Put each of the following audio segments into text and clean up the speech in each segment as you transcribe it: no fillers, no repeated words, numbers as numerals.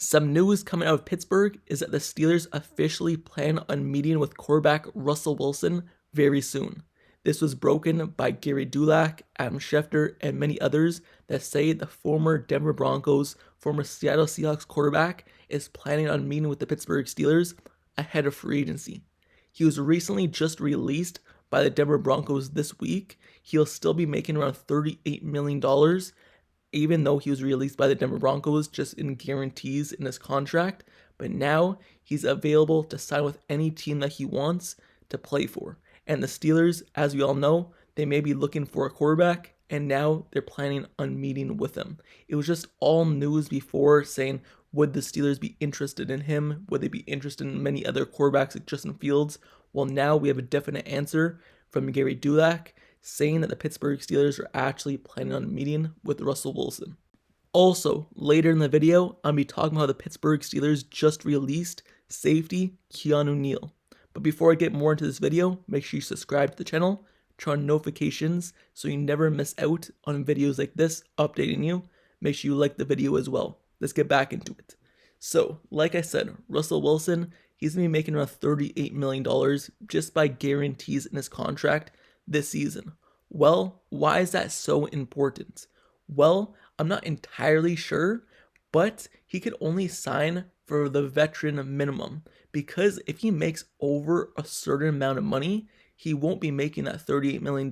Some news coming out of Pittsburgh is that the Steelers officially plan on meeting with quarterback Russell Wilson very soon. This was broken by Gary Dulac, Adam Schefter, and many others that say the former Denver Broncos, former Seattle Seahawks quarterback is planning on meeting with the Pittsburgh Steelers ahead of free agency. He was recently just released by the Denver Broncos this week. He'll still be making around $38 million, even though he was released by the Denver Broncos just in guarantees in his contract. But now he's available to sign with any team that he wants to play for. And the Steelers, as we all know, they may be looking for a quarterback, and now they're planning on meeting with him. It was just all news before saying, would the Steelers be interested in him? Would they be interested in many other quarterbacks like Justin Fields? Well, now we have a definite answer from Gary Dulac saying that the Pittsburgh Steelers are actually planning on meeting with Russell Wilson. Also, later in the video, I'll be talking about how the Pittsburgh Steelers just released safety Keanu Neal. But before I get more into this video, make sure you subscribe to the channel, turn on notifications so you never miss out on videos like this updating you. Make sure you like the video as well. Let's get back into it. So, like I said, Russell Wilson, he's going to be making around $38 million just by guarantees in his contract this season. Well, why is that so important? Well, I'm not entirely sure, but he could only sign for the veteran minimum, because if he makes over a certain amount of money, he won't be making that $38 million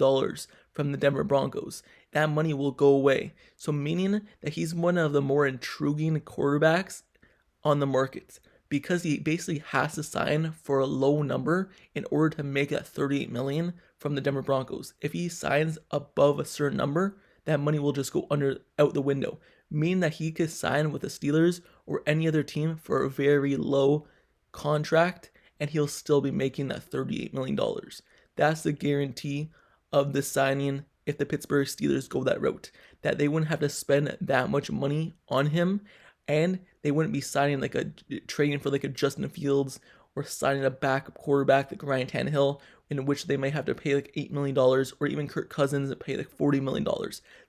from the Denver Broncos. That money will go away. So meaning that he's one of the more intriguing quarterbacks on the market, because he basically has to sign for a low number in order to make that $38 million from the Denver Broncos. If he signs above a certain number, that money will just go out the window, meaning that he could sign with the Steelers or any other team for a very low contract, and he'll still be making that $38 million. That's the guarantee of the signing if the Pittsburgh Steelers go that route, that they wouldn't have to spend that much money on him, and they wouldn't be signing like a trading for like a Justin Fields or signing a backup quarterback like Ryan Tannehill, in which they might have to pay like $8 million, or even Kirk Cousins and pay like $40 million.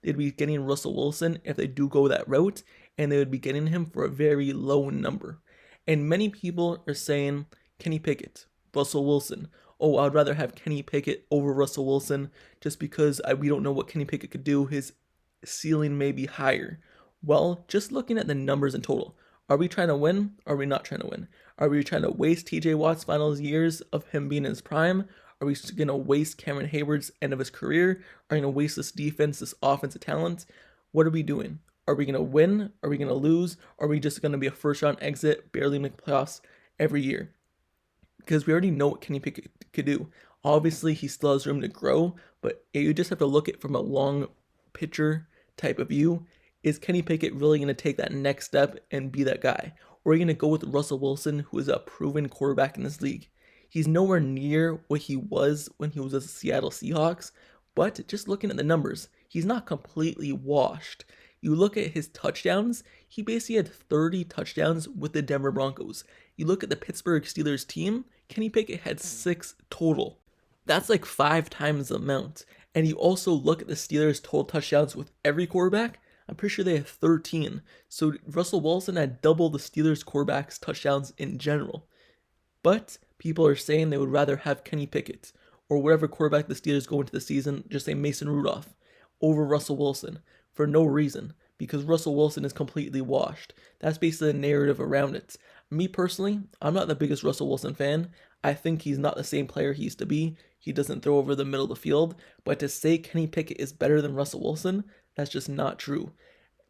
They'd be getting Russell Wilson if they do go that route, and they would be getting him for a very low number. And many people are saying Kenny Pickett, Russell Wilson. Oh, I'd rather have Kenny Pickett over Russell Wilson just because we don't know what Kenny Pickett could do. His ceiling may be higher. Well, just looking at the numbers in total, are we trying to win? Or are we not trying to win? Are we trying to waste TJ Watt's final years of him being in his prime? Are we going to waste Cameron Heyward's end of his career? Are we going to waste this defense, this offensive talent? What are we doing? Are we going to win? Are we going to lose? Or are we just going to be a first-round exit, barely make playoffs every year? Because we already know what Kenny Pickett could do. Obviously, he still has room to grow, but you just have to look at it from a long picture type of view. Is Kenny Pickett really going to take that next step and be that guy? Or are you going to go with Russell Wilson, who is a proven quarterback in this league? He's nowhere near what he was when he was with the Seattle Seahawks, but just looking at the numbers, he's not completely washed. You look at his touchdowns, he basically had 30 touchdowns with the Denver Broncos. You look at the Pittsburgh Steelers team, Kenny Pickett had 6 total. That's like 5 times the amount. And you also look at the Steelers' total touchdowns with every quarterback, I'm pretty sure they have 13. So Russell Wilson had double the Steelers quarterbacks' touchdowns in general. But people are saying they would rather have Kenny Pickett or whatever quarterback the Steelers go into the season, just say Mason Rudolph, over Russell Wilson for no reason, because Russell Wilson is completely washed. That's basically the narrative around it. Me personally, I'm not the biggest Russell Wilson fan. I think he's not the same player he used to be. He doesn't throw over the middle of the field. But to say Kenny Pickett is better than Russell Wilson, that's just not true.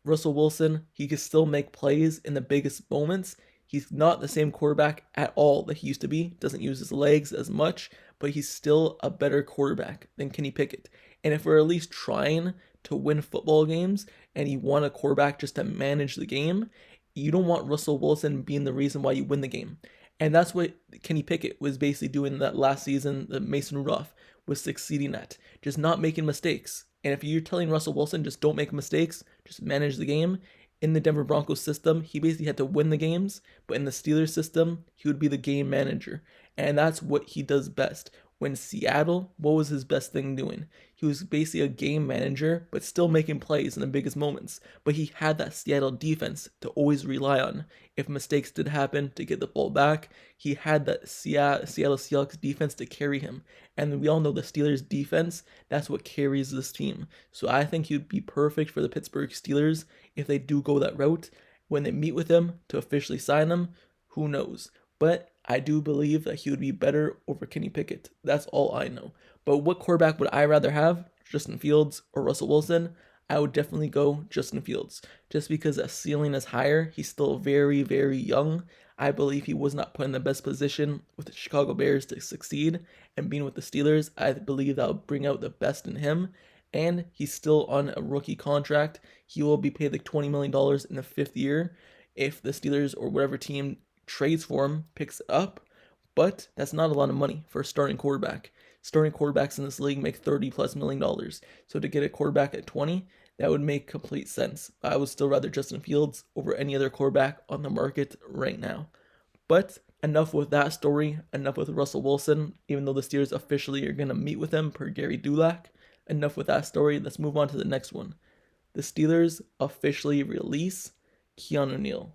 Russell Wilson, he can still make plays in the biggest moments. He's not the same quarterback at all that he used to be. Doesn't use his legs as much, but he's still a better quarterback than Kenny Pickett. And if we're at least trying to win football games and you want a quarterback just to manage the game, you don't want Russell Wilson being the reason why you win the game. And that's what Kenny Pickett was basically doing that last season that Mason Rudolph was succeeding at. Just not making mistakes. And if you're telling Russell Wilson, just don't make mistakes, just manage the game, in the Denver Broncos system, he basically had to win the games, but in the Steelers system, he would be the game manager. And that's what he does best. When Seattle, what was his best thing doing? He was basically a game manager, but still making plays in the biggest moments. But he had that Seattle defense to always rely on. If mistakes did happen, to get the ball back, he had that Seattle Seahawks defense to carry him. And we all know the Steelers defense, that's what carries this team. So I think he'd be perfect for the Pittsburgh Steelers if they do go that route. When they meet with him to officially sign him, who knows? But I do believe that he would be better over Kenny Pickett. That's all I know. But what quarterback would I rather have? Justin Fields or Russell Wilson? I would definitely go Justin Fields. Just because the ceiling is higher, he's still very, very young. I believe he was not put in the best position with the Chicago Bears to succeed. And being with the Steelers, I believe that will bring out the best in him. And he's still on a rookie contract. He will be paid like $20 million in the 5th year if the Steelers or whatever team trades for him picks it up. But that's not a lot of money for a starting quarterback. Starting quarterbacks in this league make $30+ million. So to get a quarterback at 20, that would make complete sense. I would still rather Justin Fields over any other quarterback on the market right now. But enough with that story. Enough with Russell Wilson, even though the Steelers officially are going to meet with him per Gary Dulac. Enough with that story. Let's move on to the next one. The Steelers officially release Keanu Neal.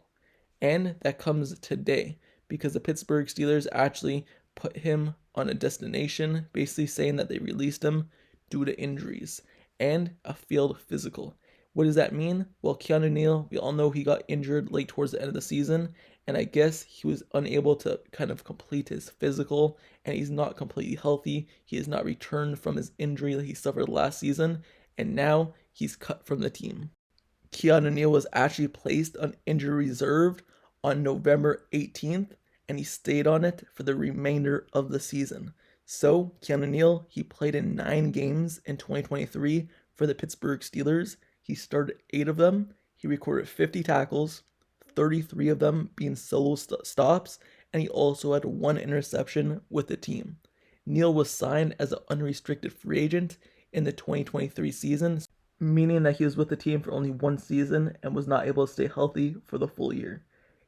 And that comes today because the Pittsburgh Steelers actually put him on a destination, basically saying that they released him due to injuries and a field physical. What does that mean? Well, Keanu Neal, we all know he got injured late towards the end of the season, and I guess he was unable to kind of complete his physical, and he's not completely healthy. He has not returned from his injury that he suffered last season, and now he's cut from the team. Keanu Neal was actually placed on injury reserve on November 18th, and he stayed on it for the remainder of the season. So, Keanu Neal, he played in 9 games in 2023 for the Pittsburgh Steelers. He started 8 of them. He recorded 50 tackles, 33 of them being solo stops, and he also had 1 interception with the team. Neal was signed as an unrestricted free agent in the 2023 season, meaning that he was with the team for only 1 season and was not able to stay healthy for the full year.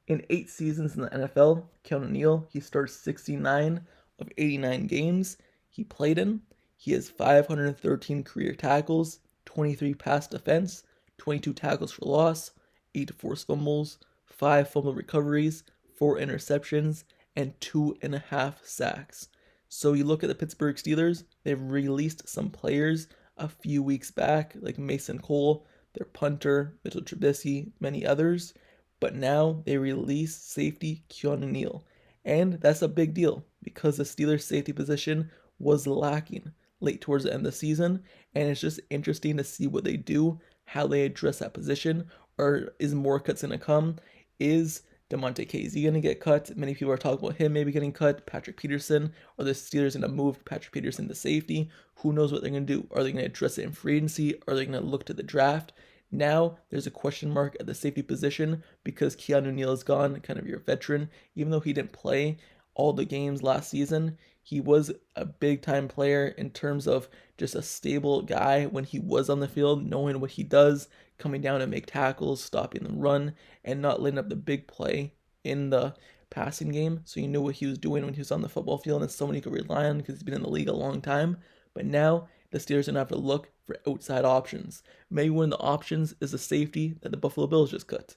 In 8 seasons in the NFL, Keanu Neal, he started 69 of 89 games he played in. He has 513 career tackles, 23 pass defense, 22 tackles for loss, 8 forced fumbles, 5 fumble recoveries, 4 interceptions, and 2.5 sacks. So you look at the Pittsburgh Steelers, they've released some players a few weeks back, like Mason Cole, their punter, Mitchell Trubisky, many others. But now they release safety Keanu Neal. And that's a big deal because the Steelers' safety position was lacking late towards the end of the season. And it's just interesting to see what they do, how they address that position. Or is more cuts going to come? Is DeMonte Casey going to get cut? Many people are talking about him maybe getting cut. Patrick Peterson. Are the Steelers going to move Patrick Peterson to safety? Who knows what they're going to do? Are they going to address it in free agency? Are they going to look to the draft? Now there's a question mark at the safety position because Keanu Neal is gone, kind of your veteran. Even though he didn't play all the games last season, he was a big time player in terms of just a stable guy when he was on the field, knowing what he does, coming down to make tackles, stopping the run, and not letting up the big play in the passing game. So you knew what he was doing when he was on the football field, and it's someone you could rely on because he's been in the league a long time. But now the Steelers are going to have to look for outside options. Maybe one of the options is the safety that the Buffalo Bills just cut.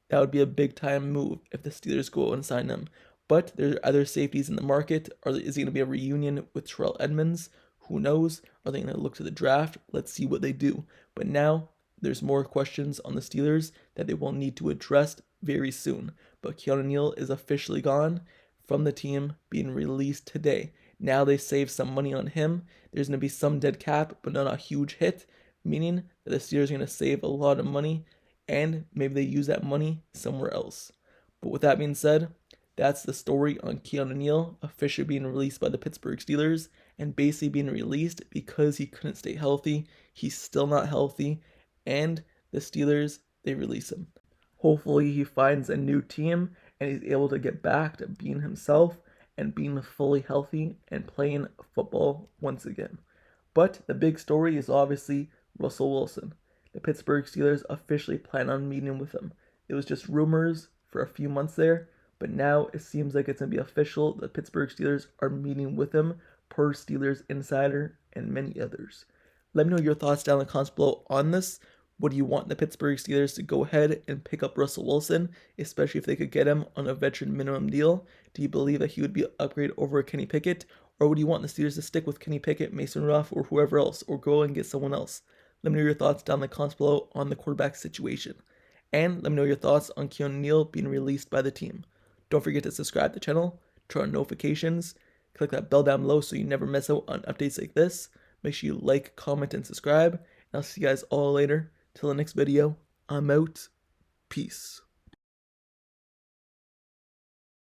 That would be a big time move if the Steelers go out and sign them. But there are other safeties in the market. Is it going to be a reunion with Terrell Edmonds? Who knows? Are they going to look to the draft? Let's see what they do. But now there's more questions on the Steelers that they will need to address very soon. But Keanu Neal is officially gone from the team, being released today. Now they save some money on him. There's going to be some dead cap, but not a huge hit, meaning that the Steelers are going to save a lot of money, and maybe they use that money somewhere else. But with that being said, that's the story on Keanu Neal officially being released by the Pittsburgh Steelers, and basically being released because he couldn't stay healthy. He's still not healthy, and the Steelers, they release him. Hopefully he finds a new team, and he's able to get back to being himself and being fully healthy and playing football once again. But the big story is obviously Russell Wilson. The Pittsburgh Steelers officially plan on meeting with him. It was just rumors for a few months there, but now it seems like it's going to be official. The Pittsburgh Steelers are meeting with him per Steelers Insider and many others. Let me know your thoughts down in the comments below on this. Would you want the Pittsburgh Steelers to go ahead and pick up Russell Wilson, especially if they could get him on a veteran minimum deal? Do you believe that he would be an upgrade over Kenny Pickett? Or would you want the Steelers to stick with Kenny Pickett, Mason Ruff, or whoever else, or go and get someone else? Let me know your thoughts down in the comments below on the quarterback situation. And let me know your thoughts on Keanu Neal being released by the team. Don't forget to subscribe to the channel, turn on notifications, click that bell down below so you never miss out on updates like this. Make sure you like, comment, and subscribe. And I'll see you guys all later. Till the next video, I'm out. Peace.